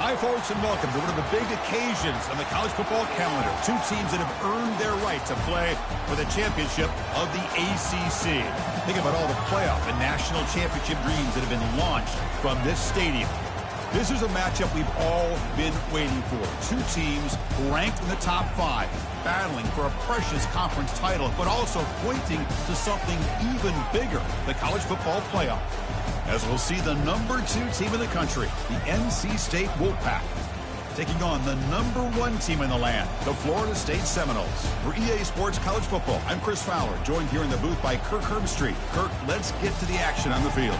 Hi, folks, and welcome to one of the big occasions on the college football calendar. Two teams that have earned their right to play for the championship of the ACC. Think about all the playoff and national championship dreams that have been launched from this stadium. This is a matchup we've all been waiting for. Two teams ranked in the top 5, battling for a precious conference title, but also pointing to something even bigger, the college football playoff. As we'll see the number 2 team in the country, the NC State Wolfpack, taking on the number 1 team in the land, the Florida State Seminoles. For EA Sports College Football, I'm Chris Fowler, joined here in the booth by Kirk Herbstreit. Kirk, let's get to the action on the field.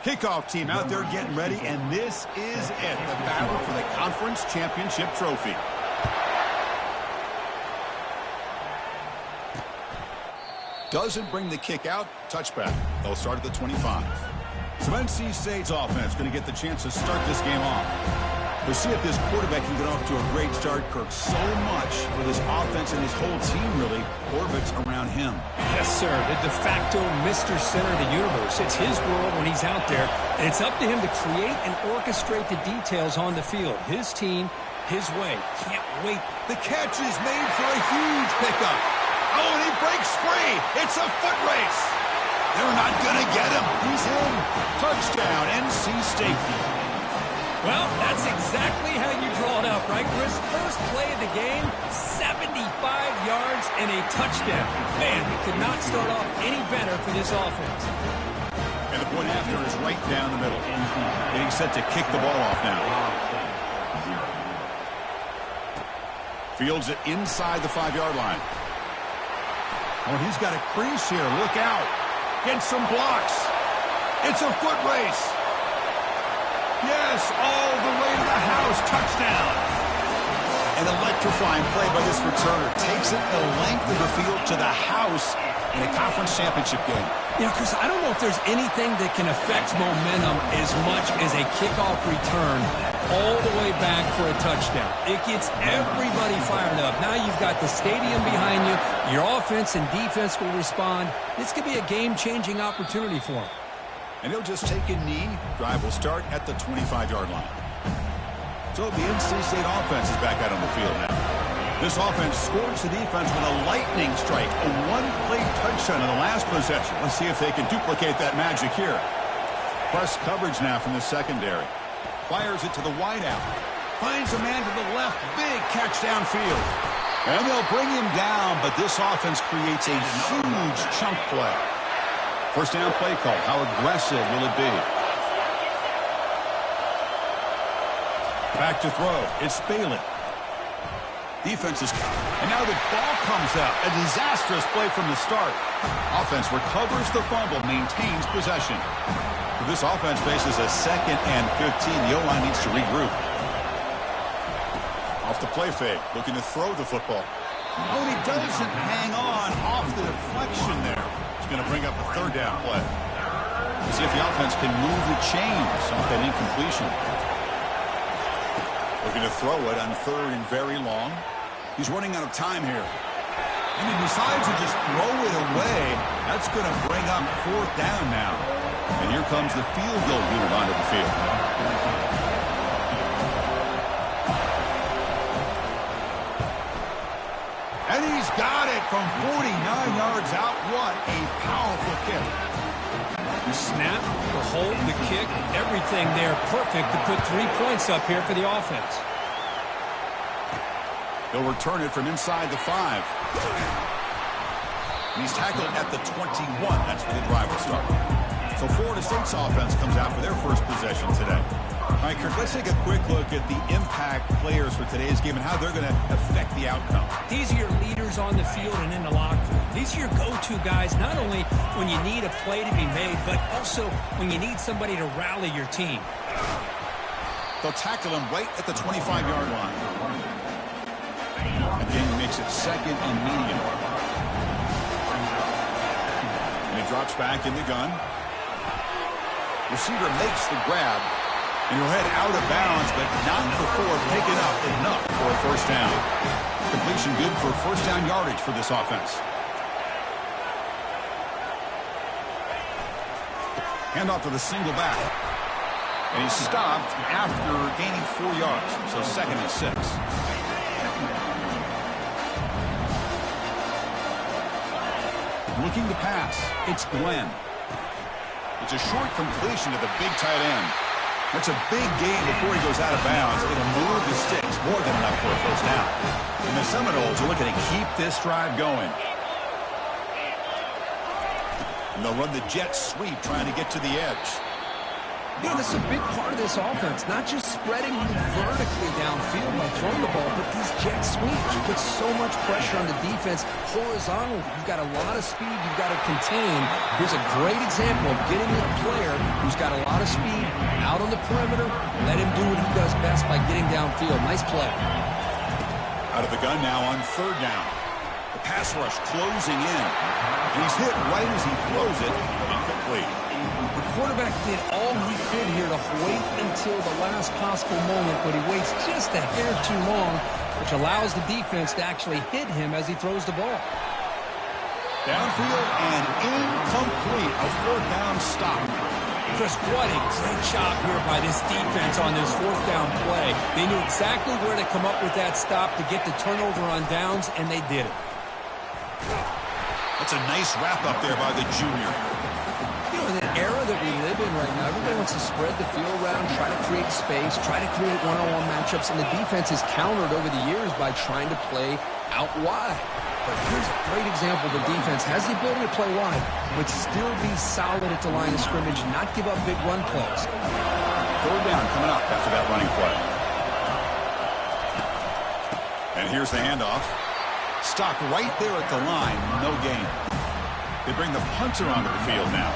Kickoff team out there getting ready, and this is it, the battle for the conference championship trophy. Doesn't bring the kick out, touchback. They'll start at the 25. So NC State's offense going to get the chance to start this game off. We'll see if this quarterback can get off to a great start, Kirk. So much for this offense and his whole team really orbits around him. Yes, sir. The de facto Mr. Center of the universe. It's his world when he's out there, and it's up to him to create and orchestrate the details on the field. His team, his way. Can't wait. The catch is made for a huge pickup. Oh, and he breaks free. It's a foot race. They're not going to get him. He's in. Touchdown, NC State. Well, that's exactly how you draw it up, right, Chris? First play of the game, 75 yards and a touchdown. Man, it could not start off any better for this offense. And the point after is right down the middle. Getting set to kick the ball off now. Fields it inside the 5-yard line. Oh, he's got a crease here. Look out. Gets some blocks. It's a foot race. Yes, all the way to the house. Touchdown. An electrifying play by this returner. Takes it the length of the field to the house in a conference championship game. You know, Chris, I don't know if there's anything that can affect momentum as much as a kickoff return all the way back for a touchdown. It gets everybody fired up. Now you've got the stadium behind you. Your offense and defense will respond. This could be a game-changing opportunity for them. And he'll just take a knee. Drive will start at the 25-yard line. So the NC State offense is back out on the field now. This offense scores the defense with a lightning strike. A one-play touchdown in the last possession. Let's see if they can duplicate that magic here. Press coverage now from the secondary. Fires it to the wideout. Finds a man to the left. Big catch downfield. And they'll bring him down, but this offense creates a huge chunk play. First down play call. How aggressive will it be? Back to throw. It's Bailey. Defense is... And now the ball comes out. A disastrous play from the start. Offense recovers the fumble, maintains possession. This offense faces a 2nd and 15. The O-line needs to regroup. Off the play fake. Looking to throw the football. Oh, and he doesn't hang on off the deflection there. It's going to bring up a 3rd down play. Let's see if the offense can move the chains off that incompletion. Looking to throw it on 3rd and very long. He's running out of time here. And he decides to just throw it away. That's going to bring up 4th down now. And here comes the field goal unit onto the field. And he's got it from 49 yards out. What a powerful kick. The snap, the hold, the kick, everything there perfect to put 3 points up here for the offense. They'll return it from inside the 5. And he's tackled at the 21. That's where the drive will start. So Florida State's offense comes out for their first possession today. All right, Kirk, let's take a quick look at the impact players for today's game and how they're going to affect the outcome. These are your leaders on the field and in the locker room. These are your go-to guys, not only when you need a play to be made, but also when you need somebody to rally your team. They'll tackle him right at the 25-yard line. Again, makes it 2nd and medium. And he drops back in the gun. Receiver makes the grab. And he'll head out of bounds, but not before picking up enough for a first down. Completion good for first down yardage for this offense. Handoff to the single back. And he's stopped after gaining 4 yards. So 2nd and 6. Looking to pass. It's Glenn. It's a short completion to the big tight end. That's a big gain before he goes out of bounds. It'll move the sticks more than enough for a first down. And the Seminoles are looking to keep this drive going. And they'll run the jet sweep trying to get to the edge. You know, this is a big part of this offense, not just spreading vertically downfield by throwing the ball, but these jet sweeps put so much pressure on the defense horizontally. You've got a lot of speed you've got to contain. Here's a great example of getting a player who's got a lot of speed out on the perimeter. Let him do what he does best by getting downfield. Nice play. Out of the gun now on 3rd down. The pass rush closing in. And he's hit right as he throws it. Incomplete. The quarterback did all he could here to wait until the last possible moment, but he waits just a hair too long, which allows the defense to actually hit him as he throws the ball. Downfield and incomplete. A 4th down stop. Chris, what a great job here by this defense on this 4th down play. They knew exactly where to come up with that stop to get the turnover on downs, and they did it. That's a nice wrap up there by the junior. You know, in the era that we live in right now, everybody wants to spread the field around, try to create space, try to create one-on-one matchups, and the defense has countered over the years by trying to play out wide. But here's a great example. The defense has the ability to play wide, but still be solid at the line of scrimmage, not give up big run plays. 3rd down coming up after that running play. And here's the handoff. Stopped right there at the line, no gain. They bring the punter onto the field now.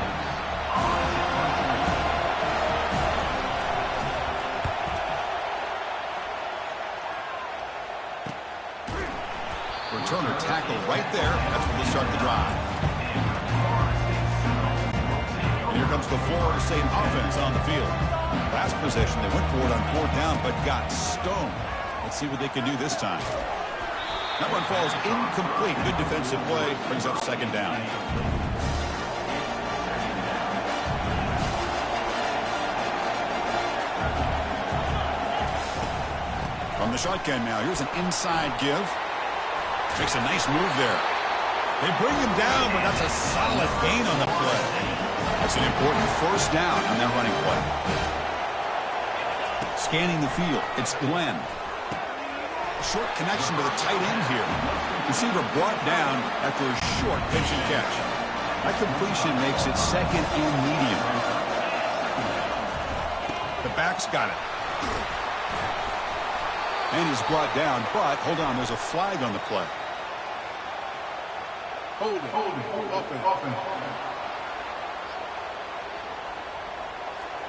Returner tackle right there. That's where they start the drive. And here comes the Florida State offense on the field. Last possession, they went for it on 4th down, but got stoned. Let's see what they can do this time. That one falls incomplete. Good defensive play. Brings up 2nd down. From the shotgun now. Here's an inside give. Makes a nice move there. They bring him down, but that's a solid gain on the play. That's an important first down on that running play. Scanning the field. It's Glenn. Short connection to the tight end here. Receiver brought down after a short pitch and catch. That completion makes it 2nd and medium. The back's got it. And he's brought down, but hold on, there's a flag on the play. Hold it.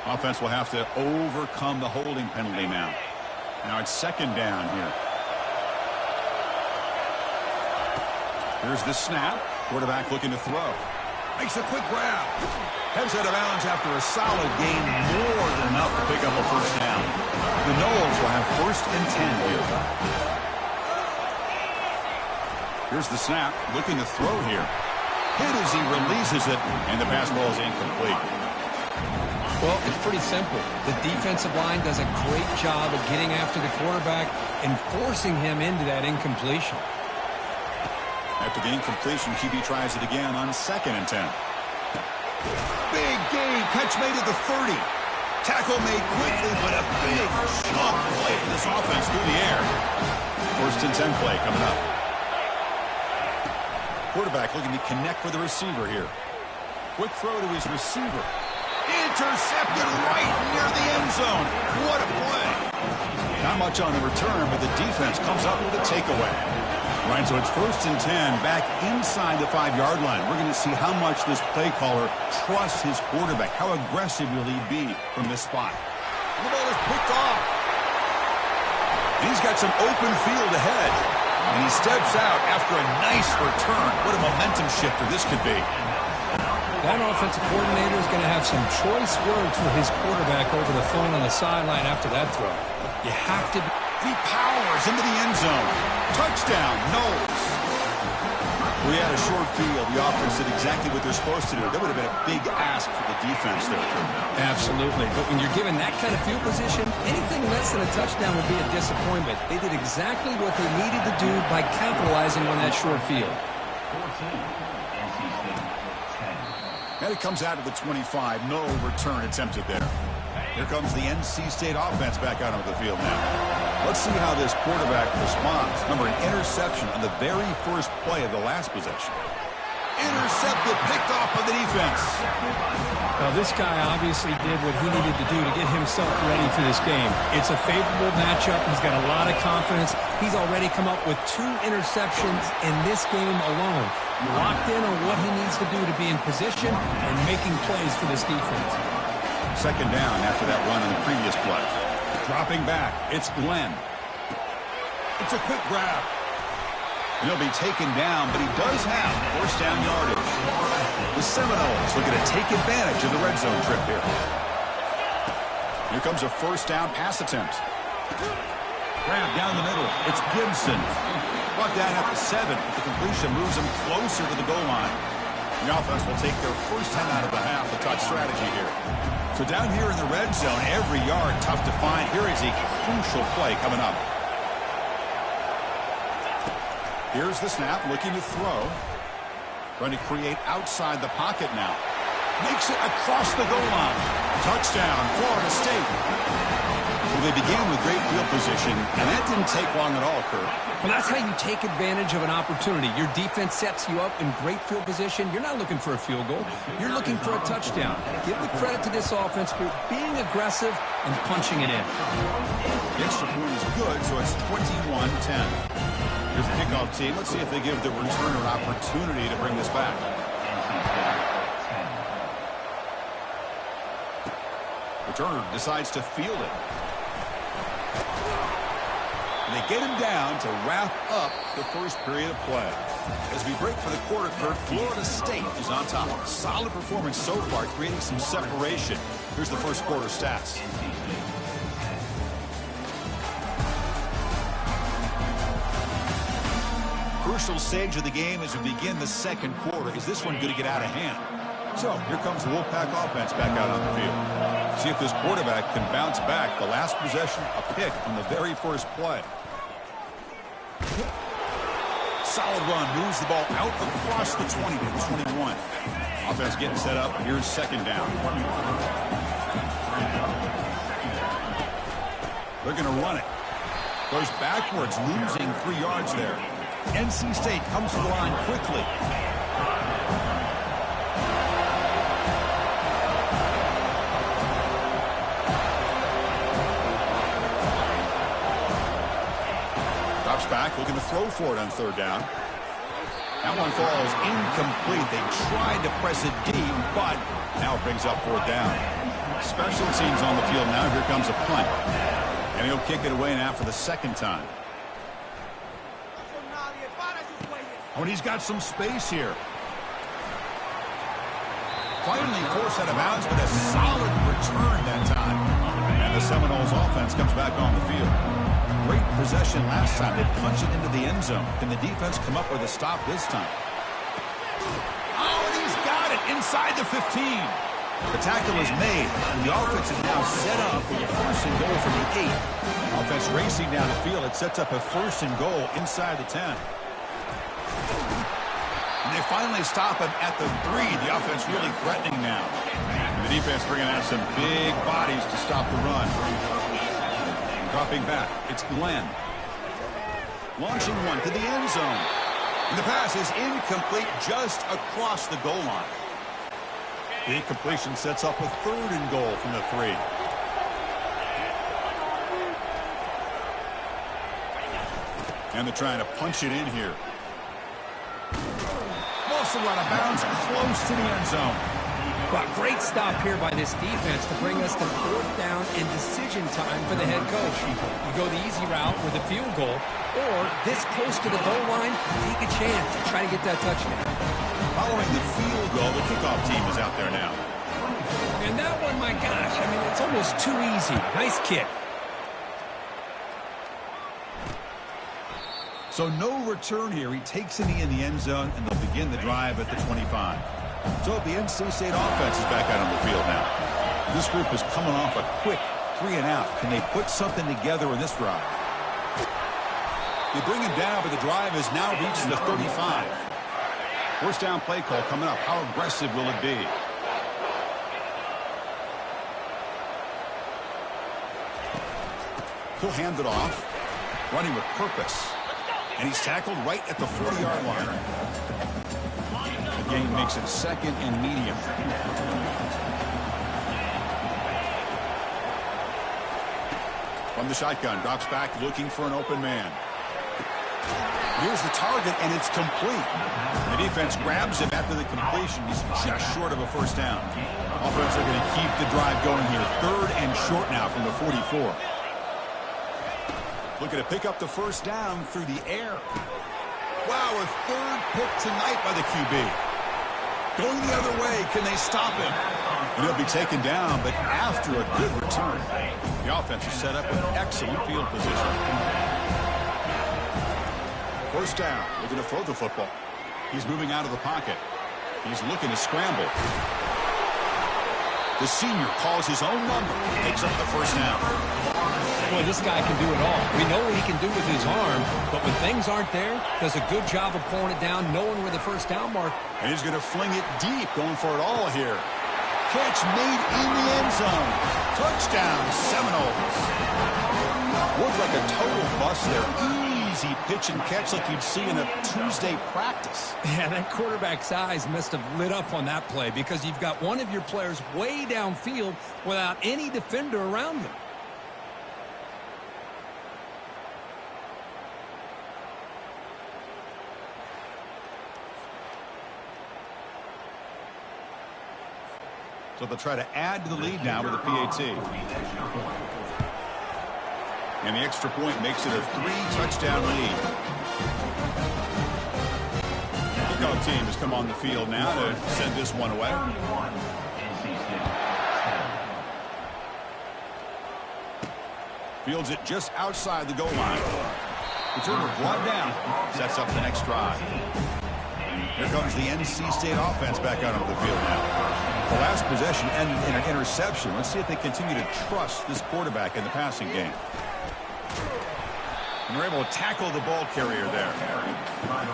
Offense will have to overcome the holding penalty now. Now it's 2nd down here. Here's the snap. Quarterback looking to throw. Makes a quick grab. Heads out of bounds after a solid gain, more than enough to pick up a first down. The Noles will have 1st and 10 here. Here's the snap. Looking to throw here. Hit as he releases it, and the pass ball is incomplete. Well, it's pretty simple. The defensive line does a great job of getting after the quarterback and forcing him into that incompletion. After the incompletion, QB tries it again on 2nd and 10. Big gain. Catch made at the 30. Tackle made quickly, but a big chunk play for this offense through the air. 1st and 10 play coming up. Quarterback looking to connect with the receiver here. Quick throw to his receiver. Intercepted right near the end zone. What a play. Not much on the return, but the defense comes up with a takeaway. Right, so it's 1st and 10 back inside the 5-yard line. We're going to see how much this play caller trusts his quarterback. How aggressive will he be from this spot? And the ball is picked off. And he's got some open field ahead. And he steps out after a nice return. What a momentum shifter this could be. That offensive coordinator is going to have some choice words for his quarterback over the phone on the sideline after that throw. You have to... He powers into the end zone. Touchdown, Knowles. We had a short field. The offense did exactly what they're supposed to do. That would have been a big ask for the defense there. Absolutely. But when you're given that kind of field position, anything less than a touchdown would be a disappointment. They did exactly what they needed to do by capitalizing on that short field. And it comes out of the 25. No return attempted there. Here comes the NC State offense back out onto the field now. Let's see how this quarterback responds. Remember, an interception on the very first play of the last possession. Intercepted, picked off by the defense. Well, this guy obviously did what he needed to do to get himself ready for this game. It's a favorable matchup. He's got a lot of confidence. He's already come up with 2 interceptions in this game alone. Locked in on what he needs to do to be in position and making plays for this defense. Second down after that run on the previous play. Dropping back, it's Glenn. It's a quick grab. He'll be taken down, but he does have first down yardage. The Seminoles looking to take advantage of the red zone trip here. Here comes a first down pass attempt. Grab down the middle. It's Gibson. Brought down at the 7. The completion moves him closer to the goal line. The offense will take their first 10 out of the half. The touch strategy here. So down here in the red zone, every yard tough to find. Here is a crucial play coming up. Here's the snap, looking to throw. Trying to create outside the pocket now. Makes it across the goal line. Touchdown, Florida State. Well, they began with great field position, and that didn't take long at all, Kurt. Well, that's how you take advantage of an opportunity. Your defense sets you up in great field position. You're not looking for a field goal. You're looking for a touchdown. Give the credit to this offense for being aggressive and punching it in. The extra point is good, so it's 21-10. Here's the kickoff team. Let's see if they give the returner an opportunity to bring this back. Returner decides to field it. And they get him down to wrap up the first period of play. As we break for the quarter, Kurt, Florida State is on top. Solid performance so far, creating some separation. Here's the first quarter stats. Crucial stage of the game as we begin the second quarter. Is this one going to get out of hand? So here comes the Wolfpack offense back out on the field. See if this quarterback can bounce back. The last possession, a pick on the very first play. Solid run, moves the ball out across the 20 to the 21. Offense getting set up. Here's second down. They're going to run it. Goes backwards, losing 3 yards there. NC State comes to the line quickly. Drops back, looking to throw for it on third down. That one falls incomplete. They tried to press it deep, but now it brings up fourth down. Special teams on the field now. Here comes a punt. And he'll kick it away now for the second time. Oh, and he's got some space here. Finally forced out of bounds, but a solid return that time. And the Seminoles offense comes back on the field. Great possession last time. They punch it into the end zone. Can the defense come up with a stop this time? Oh, and he's got it inside the 15. The tackle is made, and the offense is now set up with a first and goal from the 8. Offense racing down the field. It sets up a first and goal inside the 10. And they finally stop him at the 3. The offense really threatening now. And the defense bringing out some big bodies to stop the run. Dropping back, it's Glenn. Launching one to the end zone. And the pass is incomplete just across the goal line. The incompletion sets up a third and goal from the 3. And they're trying to punch it in here. Also out of bounds, close to the end zone. Well, great stop here by this defense to bring us to fourth down and decision time for the head coach. You go the easy route with a field goal, or this close to the goal line, take a chance to try to get that touchdown. Following the field goal, the kickoff team is out there now. And that one, my gosh, I mean, it's almost too easy. Nice kick. So no return here. He takes a knee in the end zone, and they'll begin the drive at the 25. So the NC State offense is back out on the field now. This group is coming off a quick 3-and-out. Can they put something together in this drive? They bring him down, but the drive has now reached the 35. First down play call coming up. How aggressive will it be? He'll hand it off. Running with purpose. And he's tackled right at the 40-yard line. The game makes it second and medium. From the shotgun, drops back looking for an open man. Here's the target, and it's complete. The defense grabs him after the completion. He's just short of a first down. Offense are going to keep the drive going here. Third and short now from the 44. Looking to pick up the first down through the air. Wow, a third pick tonight by the QB. Going the other way, can they stop him? And he'll be taken down, but after a good return. The offense is set up with excellent field position. First down, looking to throw the football. He's moving out of the pocket. He's looking to scramble. The senior calls his own number, takes up the first down. Boy, this guy can do it all. We know what he can do with his arm, but when things aren't there, does a good job of pulling it down, knowing where the first down mark. And he's going to fling it deep, going for it all here. Catch made in the end zone. Touchdown, Seminoles. Looked like a total bust there. Easy pitch and catch like you'd see in a Tuesday practice. Yeah, that quarterback's eyes must have lit up on that play because you've got one of your players way downfield without any defender around him. So they'll try to add to the lead now with a PAT. And the extra point makes it a 3-touchdown lead. The kickoff team has come on the field now to send this one away. Fields it just outside the goal line. Returner brought down. Sets up the next drive. Here comes the NC State offense back out on the field now. The last possession ended in an interception. Let's see if they continue to trust this quarterback in the passing game. And they're able to tackle the ball carrier there.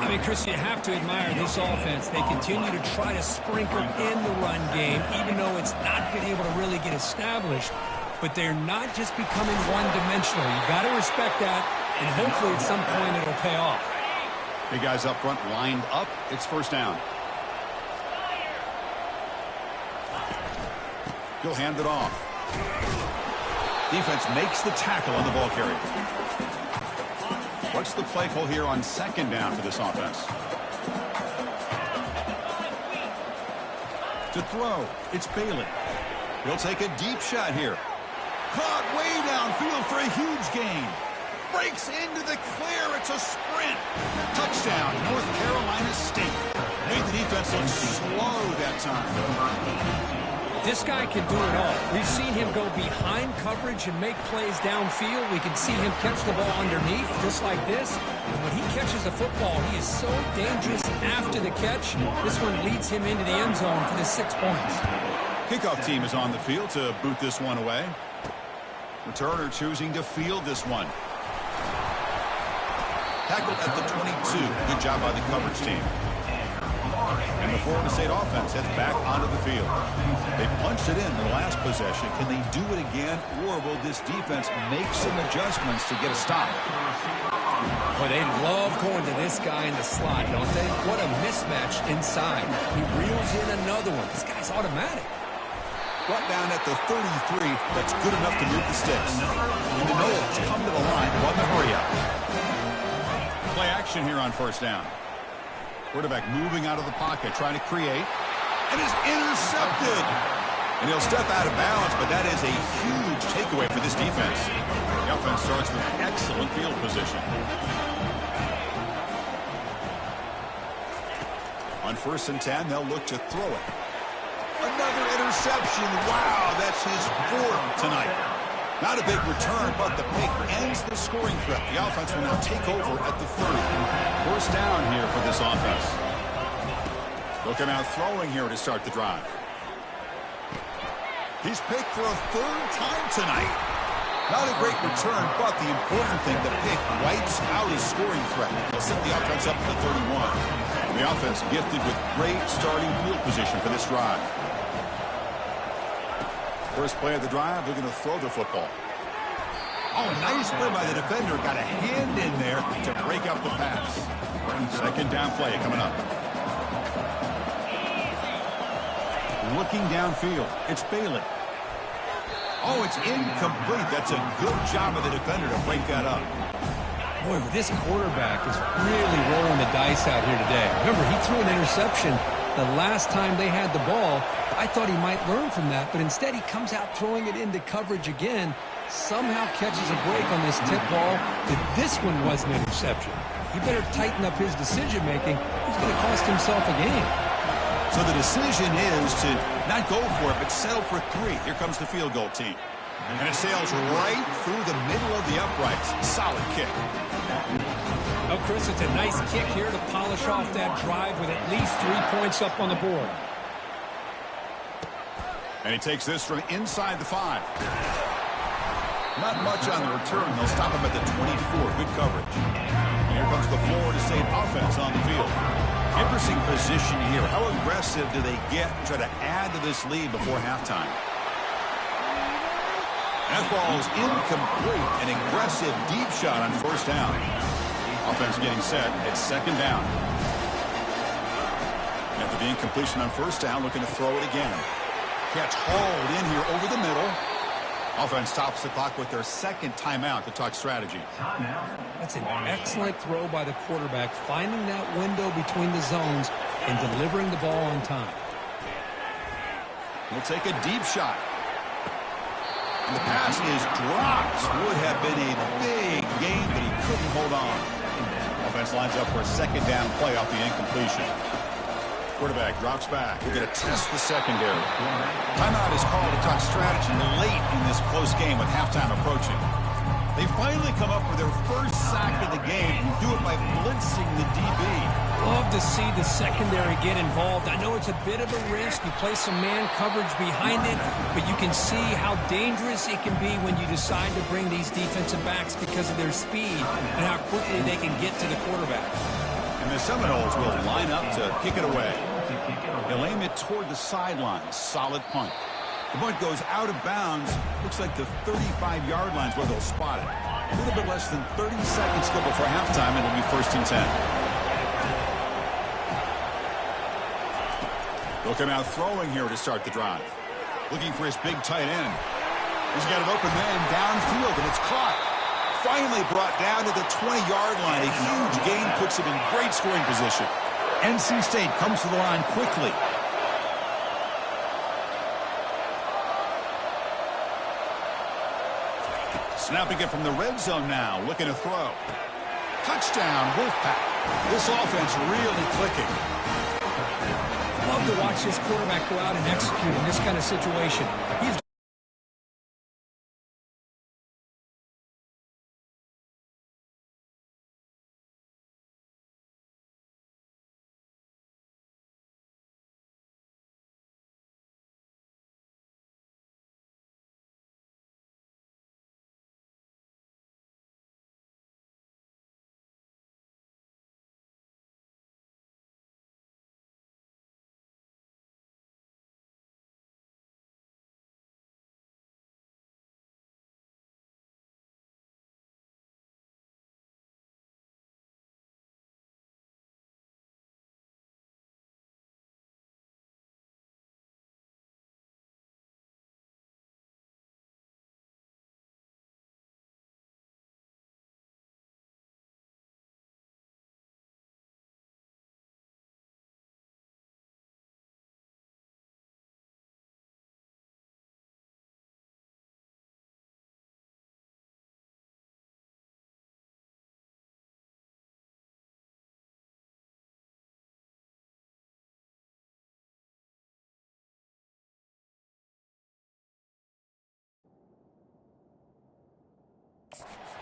I mean, Chris, you have to admire this offense. They continue to try to sprinkle in the run game, even though it's not been able to really get established. But they're not just becoming one-dimensional. You've got to respect that, and hopefully at some point it'll pay off. Big guys up front lined up. It's first down. He'll hand it off. Defense makes the tackle on the ball carrier. What's the play call here on second down for this offense? To throw, it's Bailey. He'll take a deep shot here. Caught way downfield for a huge gain. Breaks into the clear. It's a sprint. Touchdown, North Carolina State. Made the defense look slow that time. This guy can do it all. We've seen him go behind coverage and make plays downfield. We can see him catch the ball underneath, just like this. And when he catches a football, he is so dangerous after the catch. This one leads him into the end zone for the 6 points. Kickoff team is on the field to boot this one away. Returner choosing to field this one. Tackled at the 22. Good job by the coverage team. And the Florida State offense heads back onto the field. They punched it in the last possession. Can they do it again, or will this defense make some adjustments to get a stop? Well, they love going to this guy in the slot, don't they? What a mismatch inside. He reels in another one. This guy's automatic. Brought down at the 33. That's good enough to move the sticks. And the Noles come to the line. Run the hurry up. Play action here on first down. Quarterback moving out of the pocket, trying to create, and is intercepted. And he'll step out of bounds, but that is a huge takeaway for this defense. The offense starts with excellent field position. On 1st and 10, they'll look to throw it. Another interception. Wow, that's his 4th tonight. Not a big return, but the pick ends the scoring threat. The offense will now take over at the 30. 1st down here for this offense. Looking out throwing here to start the drive. He's picked for a 3rd time tonight. Not a great return, but the important thing, the pick wipes out his scoring threat. They'll set the offense up at the 31. The offense gifted with great starting field position for this drive. First play of the drive, they're going to throw the football. Oh, a nice play by the defender. Got a hand in there to break up the pass. 2nd down play coming up. Looking downfield, it's Bailey. Oh, it's incomplete. That's a good job of the defender to break that up. Boy, this quarterback is really rolling the dice out here today. Remember, he threw an interception the last time they had the ball. I thought he might learn from that, but instead he comes out throwing it into coverage again, somehow catches a break on this tip ball that this one was an interception. He better tighten up his decision-making. He's going to cost himself a game. So the decision is to not go for it, but settle for 3. Here comes the field goal team. And it sails right through the middle of the uprights. Solid kick. Oh, Chris, it's a nice kick here to polish off that drive with at least 3 points up on the board. And he takes this from inside the 5. Not much on the return. They'll stop him at the 24. Good coverage. And here comes the Florida State offense on the field. Interesting position here. How aggressive do they get and try to add to this lead before halftime? That ball's incomplete. An aggressive deep shot on 1st down. Offense getting set. It's 2nd down. After the incompletion on 1st down, looking to throw it again. Catch hauled in here over the middle. Offense stops the clock with their 2nd timeout to talk strategy. That's an excellent throw by the quarterback, finding that window between the zones and delivering the ball on time. He'll take a deep shot. And the pass is dropped. Would have been a big gain, but he couldn't hold on. Offense lines up for a 2nd down play off the incompletion. Quarterback drops back. We're going to test the secondary. Timeout is called to talk strategy late in this close game with halftime approaching. They finally come up with their 1st sack of the game and do it by blitzing the DB. Love to see the secondary get involved. I know it's a bit of a risk. You play some man coverage behind it, but you can see how dangerous it can be when you decide to bring these defensive backs because of their speed and how quickly they can get to the quarterback. And the Seminoles will line up to kick it away. They'll aim it toward the sideline. Solid punt. The punt goes out of bounds. Looks like the 35-yard line is where they'll spot it. A little bit less than 30 seconds to go before halftime, and it'll be 1st and 10. Looking out throwing here to start the drive. Looking for his big tight end. He's got an open man downfield, and it's caught. Finally brought down to the 20-yard line. A huge gain puts him in great scoring position. NC State comes to the line quickly. Snapping it from the red zone now. Looking to throw. Touchdown, Wolfpack. This offense really clicking. Love to watch this quarterback go out and execute in this kind of situation. He's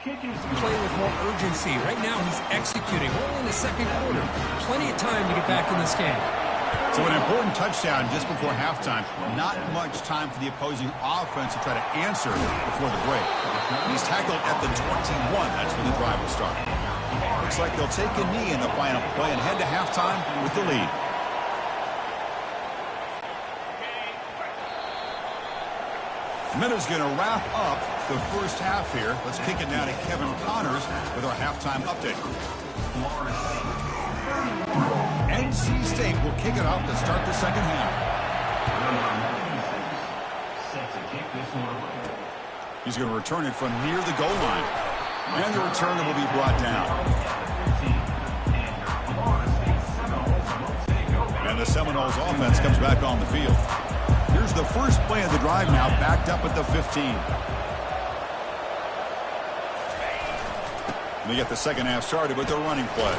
Play with more urgency. Right now he's executing. We're only in the second quarter. Plenty of time to get back in this game. So an important touchdown just before halftime. Not much time for the opposing offense to try to answer before the break. He's tackled at the 21. That's when the drive will start. Looks like they'll take a knee in the final play and head to halftime with the lead. Minute's going to wrap up the first half here. Let's kick it now to Kevin Connors with our halftime update. NC State will kick it off to start the second half. He's going to return it from near the goal line. And the returner will be brought down. And the Seminoles offense comes back on the field. Here's the first play of the drive now, backed up at the 15. They get the second half started with their running play.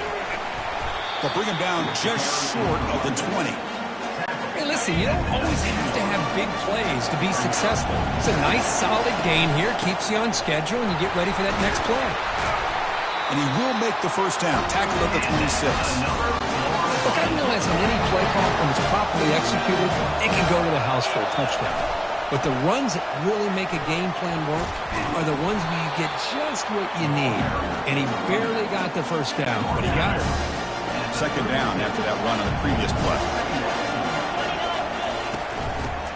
They'll bring him down just short of the 20. Hey, listen, you don't always have to have big plays to be successful. It's a nice, solid game here. Keeps you on schedule, and you get ready for that next play. And he will make the first down. Tackled at the 26. Look, I realize on any play call, when it's properly executed, it can go to the house for a touchdown. But the runs that really make a game plan work are the ones where you get just what you need. And he barely got the first down, but he got it. Second down after that run on the previous play.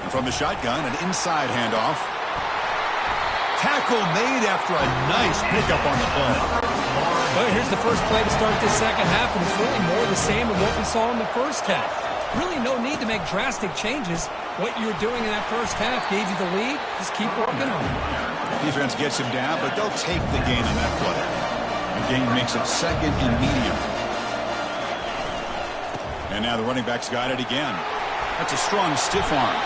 And from the shotgun, an inside handoff. Tackle made after a nice pickup on the play. Well, here's the first play to start this second half, and it's really more the same of what we saw in the first half. Really no need to make drastic changes. What you were doing in that first half gave you the lead. Just keep working on it. Defense gets him down, but they'll take the gain on that play. The gain makes it second and medium. And now the running back's got it again. That's a strong stiff arm.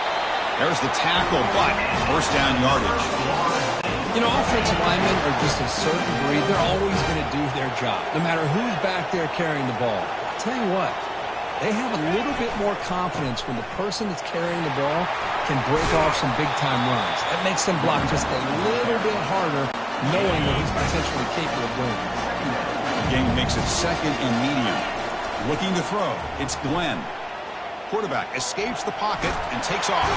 There's the tackle, but first down yardage. You know, offensive linemen are just a certain breed. They're always going to do their job, no matter who's back there carrying the ball. I'll tell you what, they have a little bit more confidence when the person that's carrying the ball can break off some big-time runs. That makes them block just a little bit harder, knowing that he's potentially capable of doing it. The game makes it second and medium. Looking to throw, it's Glenn. Quarterback escapes the pocket and takes off.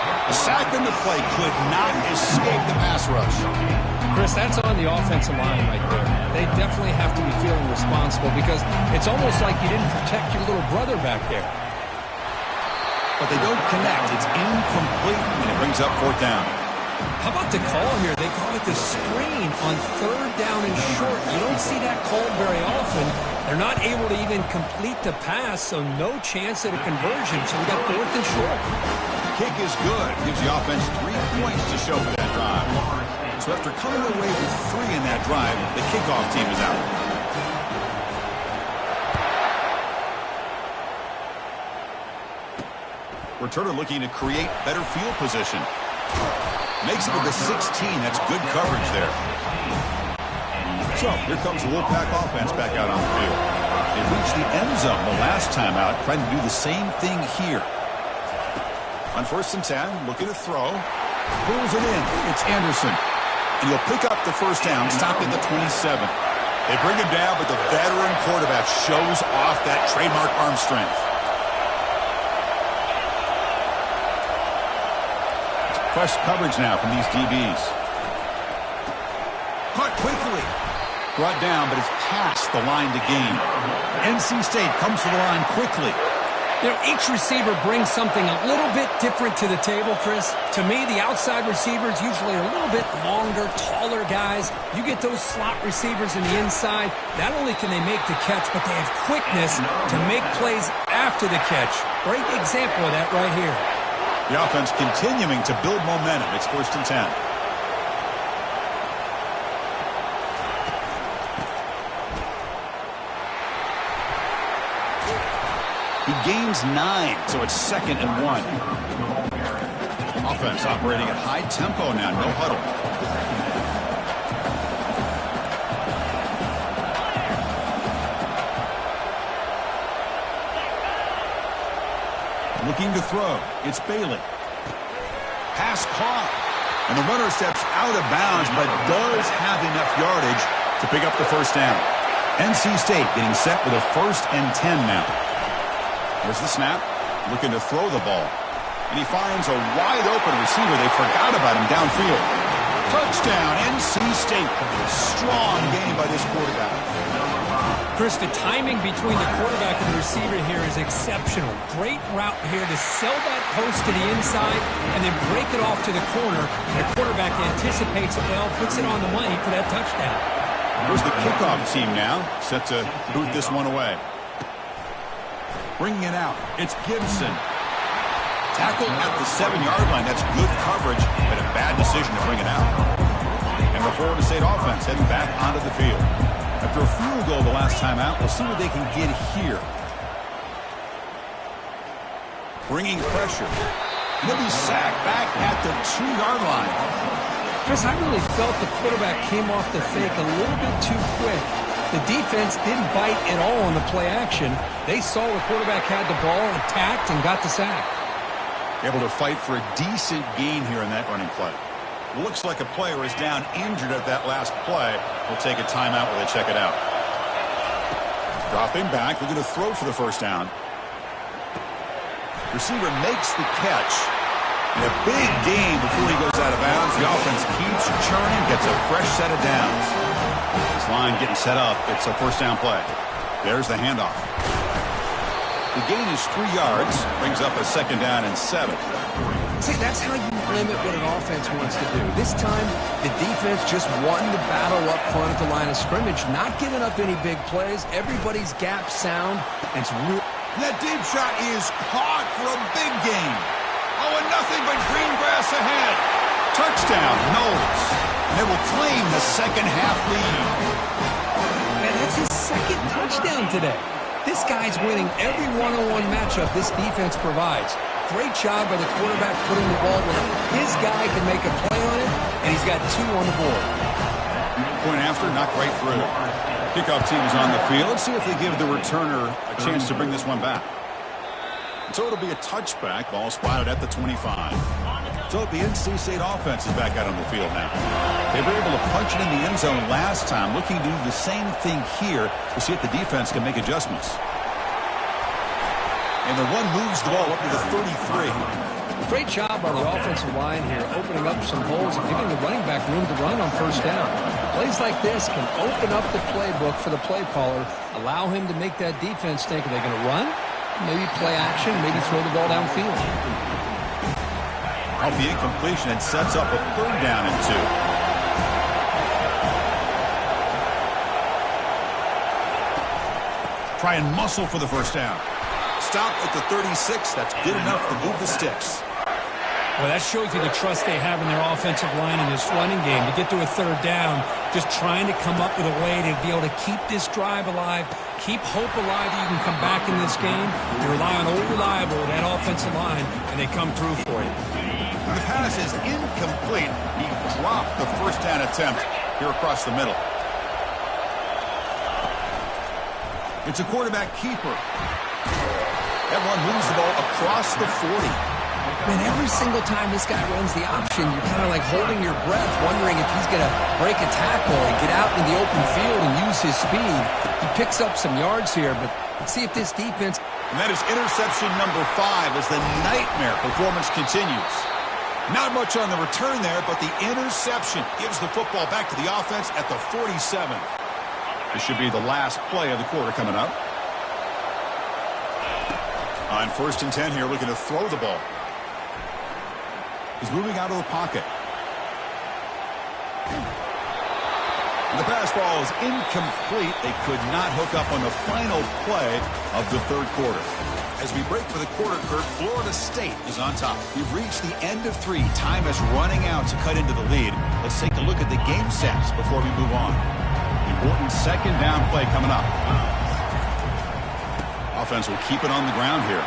A sack in the play could not escape the pass rush. Chris, that's on the offensive line right there. They definitely have to be feeling responsible because it's almost like you didn't protect your little brother back there. But they don't connect. It's incomplete, and it brings up fourth down. How about the call here? They call it the screen on third down and short. You don't see that called very often. They're not able to even complete the pass, so no chance at a conversion. So we got fourth and short. Kick is good. Gives the offense 3 points to show for that drive. So after coming away with 3 in that drive, the kickoff team is out. Returner looking to create better field position. Makes it to the 16. That's good coverage there. So here comes the Wolfpack offense back out on the field. They reached the end zone the last time out, trying to do the same thing here. On first and 10, looking to throw. Pulls it in. It's Anderson. And he'll pick up the first down, stopped at the 27. They bring him down, but the veteran quarterback shows off that trademark arm strength. Fresh coverage now from these DBs. Caught quickly. Brought down, but it's past the line to gain. NC State comes to the line quickly. You know, each receiver brings something a little bit different to the table, Chris. To me, the outside receivers usually are a little bit longer, taller guys. You get those slot receivers in the inside, not only can they make the catch, but they have quickness to make plays after the catch. Great example of that right here. The offense continuing to build momentum. It's first and 10. He gains 9, so it's second and 1. Offense operating at high tempo now, no huddle. Looking to throw, it's Bailey. Pass caught. And the runner steps out of bounds, but does have enough yardage to pick up the first down. NC State getting set with a 1st and 10 now. There's the snap, looking to throw the ball. And he finds a wide-open receiver. They forgot about him downfield. Touchdown, NC State. Strong game by this quarterback. Chris, the timing between the quarterback and the receiver here is exceptional. Great route here to sell that post to the inside and then break it off to the corner. The quarterback anticipates it well, puts it on the money for that touchdown. Here's the kickoff team now, set to boot this one away. Bringing it out, it's Gibson. Tackle at the 7-yard line. That's good coverage, but a bad decision to bring it out. And the Florida State offense heading back onto the field. After a field goal the last time out, we'll see what they can get here. Bringing pressure. He'll be sacked back at the 2-yard line. Chris, I really felt the quarterback came off the fake a little bit too quick. The defense didn't bite at all on the play action. They saw the quarterback had the ball, attacked, and got the sack. Able to fight for a decent gain here in that running play. Looks like a player is down injured at that last play. We'll take a timeout while they check it out. Dropping back, looking to throw for the first down. Receiver makes the catch. And a big gain before he goes out of bounds. The offense keeps churning, gets a fresh set of downs. This line getting set up. It's a first down play. There's the handoff. The gain is 3 yards, brings up a 2nd down and 7. See, that's how you limit what an offense wants to do. This time, the defense just won the battle up front at the line of scrimmage, not giving up any big plays. Everybody's gap sound, and it's real. That deep shot is caught for a big gain. Oh, and nothing but green grass ahead. Touchdown, Knowles. And they will claim the second-half lead. Man, that's his 2nd touchdown today. This guy's winning every one-on-one matchup this defense provides. Great job by the quarterback putting the ball where his guy can make a play on it, and he's got 2 on the board. Point after, knocked right through. Kickoff team is on the field. Let's see if they give the returner a chance to bring this one back. So it'll be a touchback. Ball spotted at the 25. So the NC State offense is back out on the field now. They were able to punch it in the end zone last time. Looking to do the same thing here to see if the defense can make adjustments. And the one moves the ball up to the 33. Great job by the offensive line here, opening up some holes and giving the running back room to run on first down. Plays like this can open up the playbook for the play caller, allow him to make that defense think, are they going to run? Maybe play action, maybe throw the ball downfield. Off the incompletion, it sets up a 3rd down and 2. Try and muscle for the first down. Stop at the 36. That's good enough to move the sticks. Well, that shows you the trust they have in their offensive line in this running game. To get to a 3rd down, just trying to come up with a way to be able to keep this drive alive, keep hope alive that you can come back in this game. You rely on old reliable, that offensive line, and they come through for you. The pass is incomplete. He dropped the first down attempt here across the middle. It's a quarterback keeper. That one moves the ball across the 40. Man, every single time this guy runs the option, you're kind of like holding your breath, wondering if he's going to break a tackle and get out in the open field and use his speed. He picks up some yards here, but let's see if this defense... And that is interception number 5 as the nightmare performance continues. Not much on the return there, but the interception gives the football back to the offense at the 47. This should be the last play of the quarter coming up. On 1st and 10 here, looking to throw the ball. He's moving out of the pocket. And the pass ball is incomplete. They could not hook up on the final play of the 3rd quarter. As we break for the quarter, Kurt, Florida State is on top. We've reached the end of 3. Time is running out to cut into the lead. Let's take a look at the game sets before we move on. Important 2nd down play coming up. Offense will keep it on the ground here.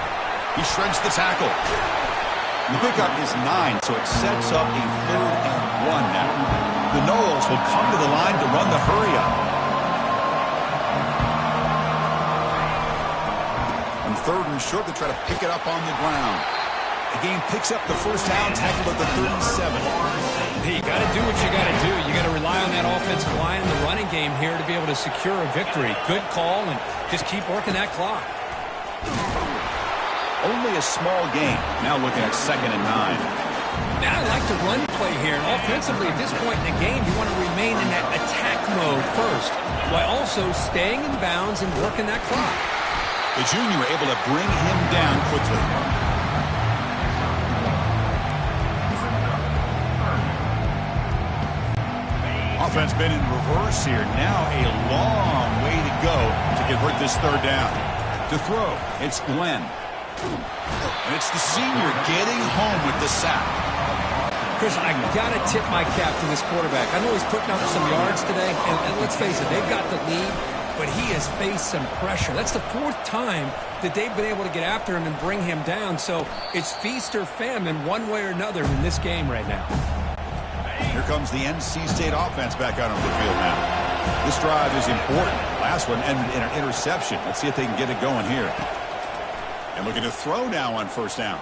He shreds the tackle. The pickup is 9, so it sets up a 3rd and 1 now. The Noles will come to the line to run the hurry-up. On 3rd and short, they try to pick it up on the ground. The game picks up the first down, tackled at the 37. Hey, you got to do what you got to do. You got to rely on that offensive line and the running game here to be able to secure a victory. Good call, and just keep working that clock. Only a small gain. Now looking at 2nd and 9. Now I like the run play here. And offensively, at this point in the game, you want to remain in that attack mode first, while also staying in bounds and working that clock. The junior able to bring him down quickly. Offense been in reverse here. Now a long way to go to convert this 3rd down. To throw, it's Glenn. And it's the senior getting home with the sack. Chris, I got to tip my cap to this quarterback. I know he's putting up some yards today, and let's face it, they've got the lead, but he has faced some pressure. That's the 4th time that they've been able to get after him and bring him down. So it's feast or famine one way or another in this game right now. Here comes the NC State offense back out on the field now. This drive is important. Last one ended in an interception. Let's see if they can get it going here. And looking to throw now on 1st down.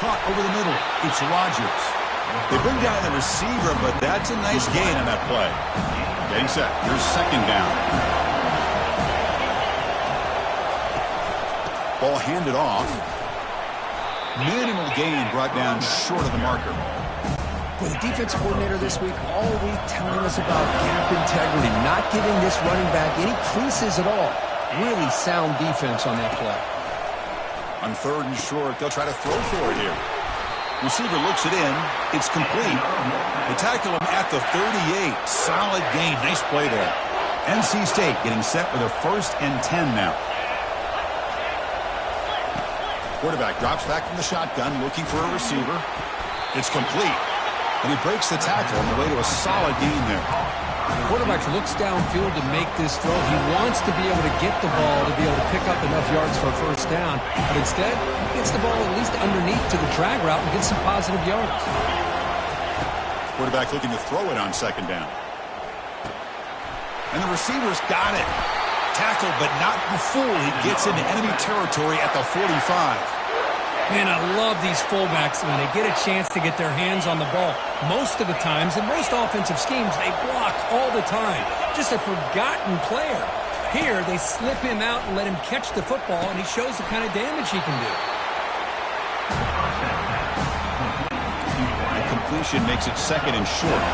Caught over the middle. It's Rodgers. They bring down the receiver, but that's a nice gain on that play. Getting set. Here's 2nd down. Ball handed off. Minimal gain brought down short of the marker. Well, the defense coordinator this week all week telling us about gap integrity, not giving this running back any creases at all. Really sound defense on that play. On 3rd and short, they'll try to throw for it here. Receiver looks it in. It's complete. They tackle him at the 38. Solid gain. Nice play there. NC State getting set with a 1st and 10 now. Quarterback drops back from the shotgun, looking for a receiver. It's complete. And he breaks the tackle on the way to a solid gain there. The quarterback looks downfield to make this throw. He wants to be able to get the ball to be able to pick up enough yards for a 1st down. But instead, he gets the ball at least underneath to the drag route and gets some positive yards. Quarterback looking to throw it on 2nd down. And the receiver's got it. Tackled, but not before he gets into enemy territory at the 45. Man, I love these fullbacks when they get a chance to get their hands on the ball. Most of the times, in most offensive schemes, they block all the time. Just a forgotten player. Here, they slip him out and let him catch the football, and he shows the kind of damage he can do. The completion makes it 2nd and short.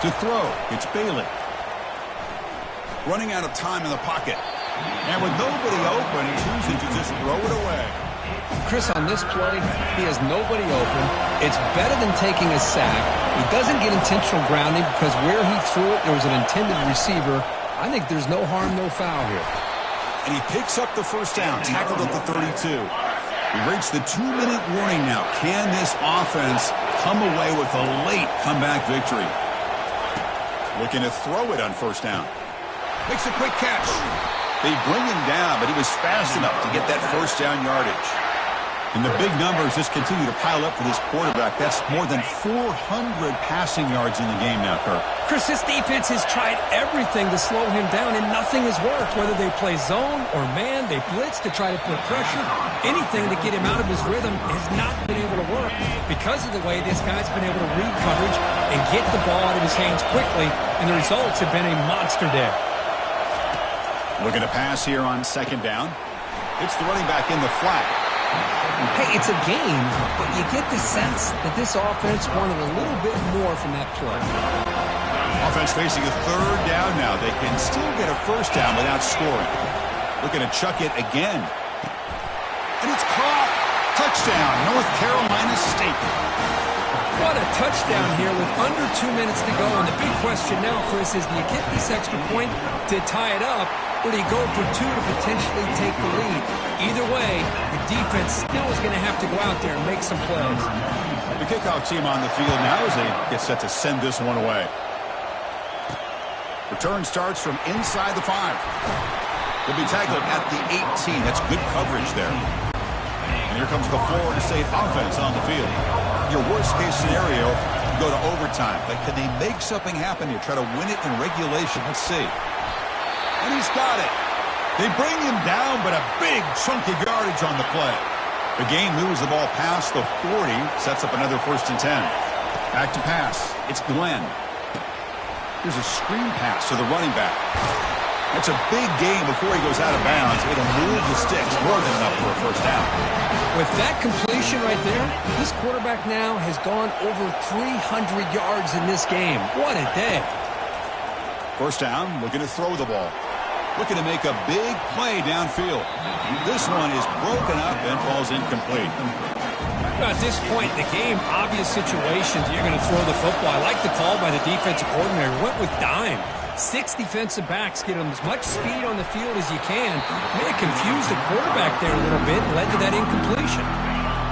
To throw, it's Bailey. Running out of time in the pocket. And with nobody open, he chooses to just throw it away. Chris, on this play, he has nobody open. It's better than taking a sack. He doesn't get intentional grounding because where he threw it, there was an intended receiver. I think there's no harm, no foul here. And he picks up the 1st down, tackled at the 32. We reach the 2-minute warning now. Can this offense come away with a late comeback victory? Looking to throw it on 1st down. Makes a quick catch. They bring him down, but he was fast enough to get that 1st down yardage. And the big numbers just continue to pile up for this quarterback. That's more than 400 passing yards in the game now, Kirk. Chris, this defense has tried everything to slow him down, and nothing has worked. Whether they play zone or man, they blitz to try to put pressure. Anything to get him out of his rhythm has not been able to work because of the way this guy's been able to read coverage and get the ball out of his hands quickly, and the results have been a monster day. Looking to pass here on 2nd down. It's the running back in the flat. Hey, it's a game, but you get the sense that this offense wanted a little bit more from that play. Offense facing a 3rd down now. They can still get a 1st down without scoring. Looking to chuck it again. And it's caught. Touchdown, North Carolina State. What a touchdown here with under 2 minutes to go. And the big question now, Chris, is do you get this extra point to tie it up, or do you go for 2 to potentially take the lead? Either way, the defense still is going to have to go out there and make some plays. The kickoff team on the field now as they get set to send this one away. Return starts from inside the 5. They'll be tackled at the 18. That's good coverage there. And here comes the Florida State offense on the field. Your worst-case scenario, you go to overtime. But can they make something happen here? Try to win it in regulation. Let's see. And he's got it. They bring him down, but a big chunk of yardage on the play. The gain moves the ball past the 40, sets up another 1st and 10. Back to pass. It's Glenn. Here's a screen pass to the running back. That's a big gain before he goes out of bounds. It'll move the sticks more than enough for a 1st down. With that completion right there, this quarterback now has gone over 300 yards in this game. What a day. 1st down, looking to throw the ball. Looking to make a big play downfield. This one is broken up and falls incomplete. At this point in the game, obvious situations, you're going to throw the football. I like the call by the defensive coordinator. Went with dime. 6 defensive backs get them as much speed on the field as you can. May have confused the quarterback there a little bit and led to that incompletion.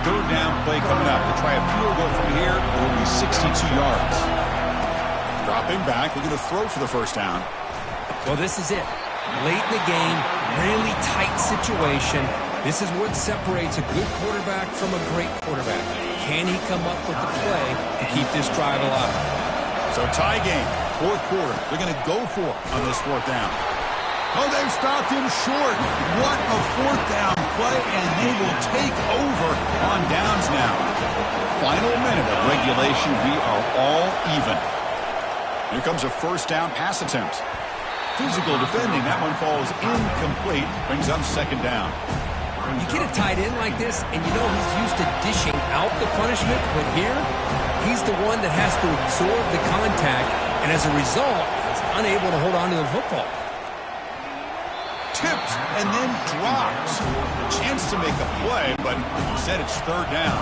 3rd down play coming up. To try a field goal from here, it will be 62 yards. Dropping back, we're going to throw for the 1st down. Well, this is it. Late in the game, really tight situation. This is what separates a good quarterback from a great quarterback. Can he come up with the play to keep this drive alive? So tie game, 4th quarter. They're going to go for it on this 4th down. Oh, they've stopped him short. What a 4th down play, and they will take over on downs now. Final minute of regulation. We are all even. Here comes a 1st down pass attempt. Physical defending. That one falls incomplete. Brings up 2nd down. You get a tight end like this, and you know he's used to dishing out the punishment, but here, he's the one that has to absorb the contact, and as a result, he's unable to hold on to the football. Tipped and then drops. Chance to make a play, but instead it's 3rd down.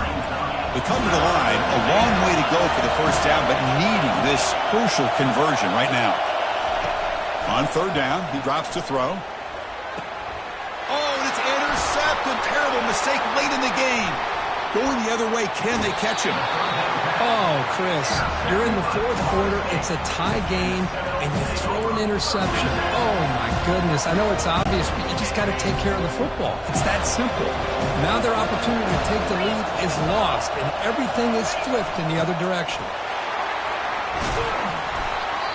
They come to the line, a long way to go for the 1st down, but needing this crucial conversion right now. On 3rd down, he drops to throw. Oh, and it's intercepted. Terrible mistake late in the game. Going the other way, can they catch him? Oh, Chris, you're in the 4th quarter. It's a tie game, and you throw an interception. Oh, my goodness. I know it's obvious, but you just got to take care of the football. It's that simple. Now their opportunity to take the lead is lost, and everything is flipped in the other direction.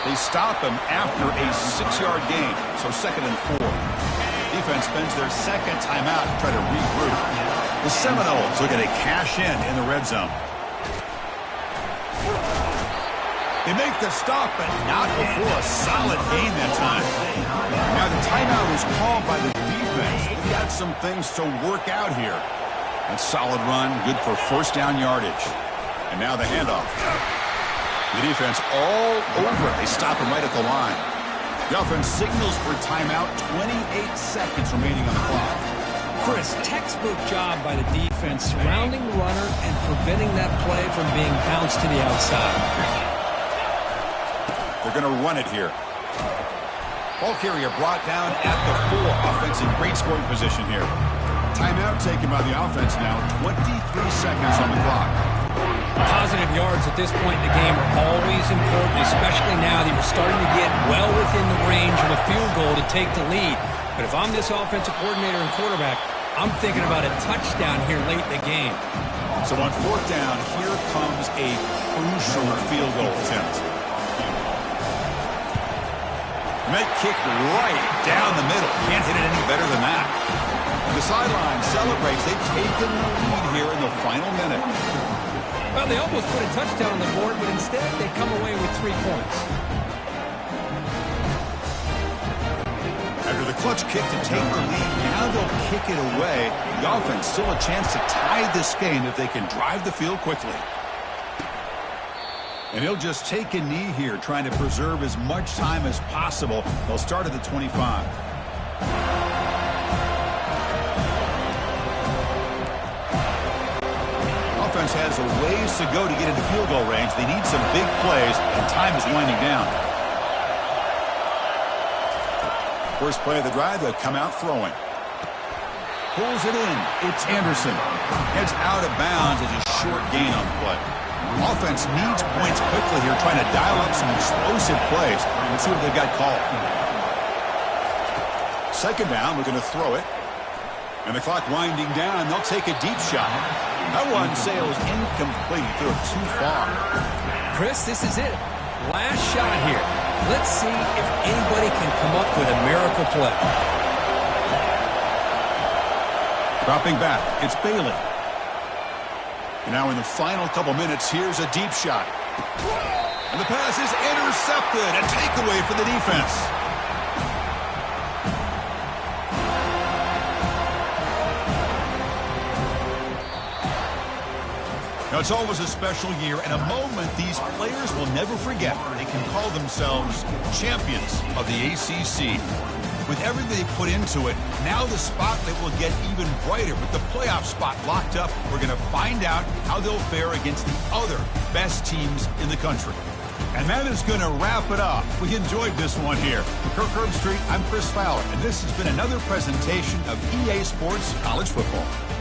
They stop him after a 6-yard gain, so 2nd and 4. Defense spends their 2nd timeout to try to regroup. The Seminoles looking to cash in the red zone. They make the stop, but not before a solid gain that time. Now the timeout was called by the defense. They've got some things to work out here. A solid run, good for 1st down yardage. And now the handoff. The defense all over it. They stop him right at the line. The offense signals for timeout. 28 seconds remaining on the clock. Chris, textbook job by the defense surrounding the runner and preventing that play from being bounced to the outside. They're going to run it here. Ball carrier brought down at the 4. Offense in great scoring position here. Timeout taken by the offense now. 23 seconds on the clock. Positive yards at this point in the game are always important, especially now that you're starting to get well within the range of a field goal to take the lead. But if I'm this offensive coordinator and quarterback, I'm thinking about a touchdown here late in the game. So on 4th down, here comes a crucial field goal attempt. Met kick right down the middle. Can't hit it any better than that. And the sideline celebrates. They've taken the lead here in the final minute. Well, they almost put a touchdown on the board, but instead they come away with 3 points. After the clutch kick to take the lead, now they'll kick it away. The offense still a chance to tie this game if they can drive the field quickly. And he'll just take a knee here, trying to preserve as much time as possible. They'll start at the 25. Offense has a ways to go to get into field goal range. They need some big plays, and time is winding down. First play of the drive, they'll come out throwing. Pulls it in. It's Anderson. Heads out of bounds as a short gain on the play. Offense needs points quickly here, trying to dial up some explosive plays. Let's see what they've got called. 2nd down, we're going to throw it. And the clock winding down, they'll take a deep shot. That one sails incomplete. Threw it too far. Chris, this is it. Last shot here. Let's see if anybody can come up with a miracle play. Dropping back, it's Bailey. And now in the final couple minutes, here's a deep shot. And the pass is intercepted. A takeaway for the defense. Now, it's always a special year and a moment these players will never forget. They can call themselves champions of the ACC. With everything they put into it, now the spotlight will get even brighter. With the playoff spot locked up, we're going to find out how they'll fare against the other best teams in the country. And that is going to wrap it up. We enjoyed this one here. For Kirk Herbstreit, I'm Chris Fowler, and this has been another presentation of EA Sports College Football.